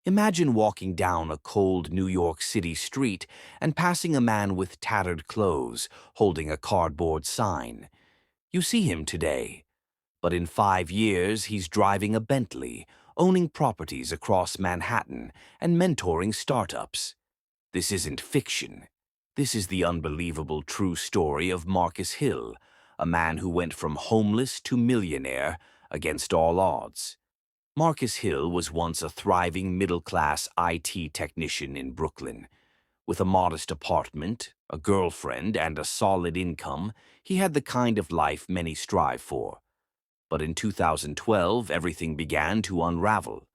Imagine walking down a cold New York City street and passing a man with tattered clothes, holding a cardboard sign. You see him today, but in 5 years he's driving a Bentley, owning properties across Manhattan, and mentoring startups. This isn't fiction. This is the unbelievable true story of Marcus Hill, a man who went from homeless to millionaire against all odds. Marcus Hill was once a thriving middle-class IT technician in Brooklyn. With a modest apartment, a girlfriend, and a solid income, he had the kind of life many strive for. But in 2012, everything began to unravel.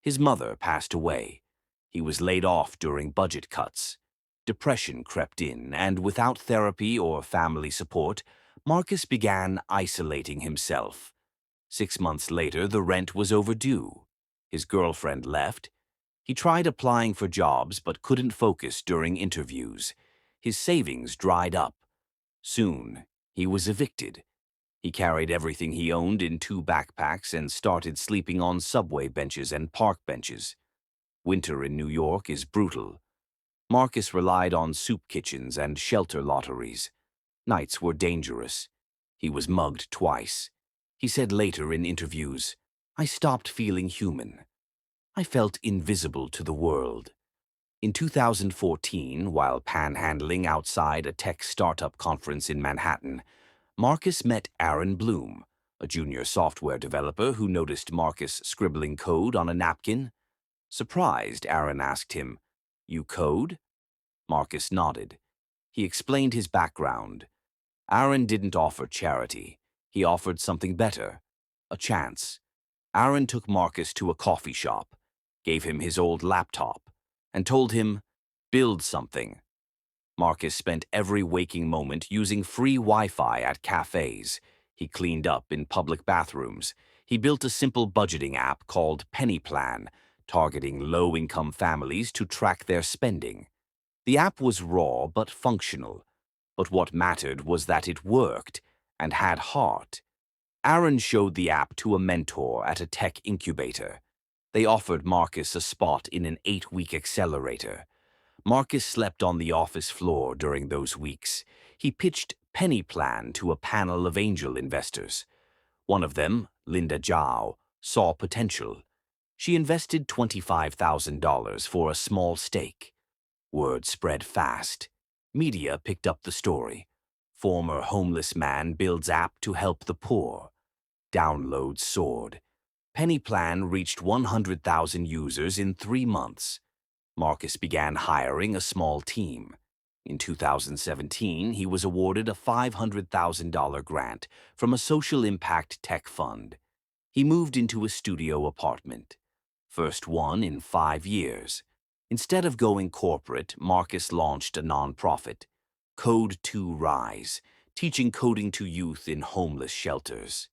His mother passed away. He was laid off during budget cuts. Depression crept in, and without therapy or family support, Marcus began isolating himself. 6 months later, the rent was overdue. His girlfriend left. He tried applying for jobs but couldn't focus during interviews. His savings dried up. Soon, he was evicted. He carried everything he owned in 2 backpacks and started sleeping on subway benches and park benches. Winter in New York is brutal. Marcus relied on soup kitchens and shelter lotteries. Nights were dangerous. He was mugged twice. He said later in interviews, "I stopped feeling human. I felt invisible to the world." In 2014, while panhandling outside a tech startup conference in Manhattan, Marcus met Aaron Bloom, a junior software developer who noticed Marcus scribbling code on a napkin. Surprised, Aaron asked him, "You code?" Marcus nodded. He explained his background. Aaron didn't offer charity. He offered something better, a chance. Aaron took Marcus to a coffee shop, gave him his old laptop, and told him, "Build something." Marcus spent every waking moment using free Wi-Fi at cafes. He cleaned up in public bathrooms. He built a simple budgeting app called Penny Plan, targeting low-income families to track their spending. The app was raw but functional. But what mattered was that it worked and had heart. Aaron showed the app to a mentor at a tech incubator. They offered Marcus a spot in an 8-week accelerator. Marcus slept on the office floor during those weeks. He pitched Penny Plan to a panel of angel investors. One of them, Linda Zhao, saw potential. She invested $25,000 for a small stake. Word spread fast. Media picked up the story. Former homeless man builds app to help the poor. Downloads soared. Penny Plan reached 100,000 users in 3 months. Marcus began hiring a small team. In 2017, he was awarded a $500,000 grant from a social impact tech fund. He moved into a studio apartment. First one in 5 years. Instead of going corporate, Marcus launched a nonprofit, Code to Rise, teaching coding to youth in homeless shelters.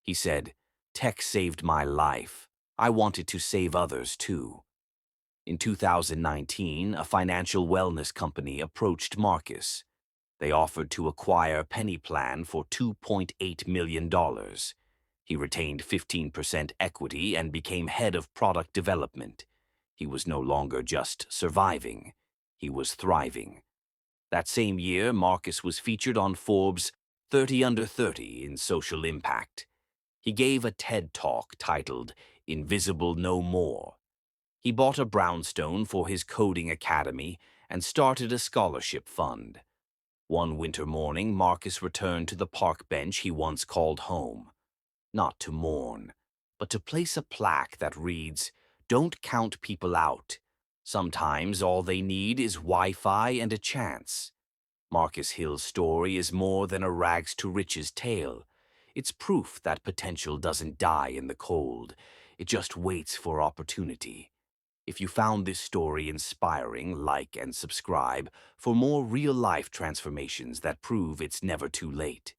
He said, "Tech saved my life. I wanted to save others too." In 2019, a financial wellness company approached Marcus. They offered to acquire Penny Plan for $2.8 million. He retained 15% equity and became head of product development. He was no longer just surviving. He was thriving. That same year, Marcus was featured on Forbes' 30 Under 30 in social impact. He gave a TED Talk titled Invisible No More. He bought a brownstone for his coding academy and started a scholarship fund. One winter morning, Marcus returned to the park bench he once called home. Not to mourn, but to place a plaque that reads, "Don't count people out. Sometimes all they need is Wi-Fi and a chance." Marcus Hill's story is more than a rags-to-riches tale. It's proof that potential doesn't die in the cold. It just waits for opportunity. If you found this story inspiring, like and subscribe for more real-life transformations that prove it's never too late.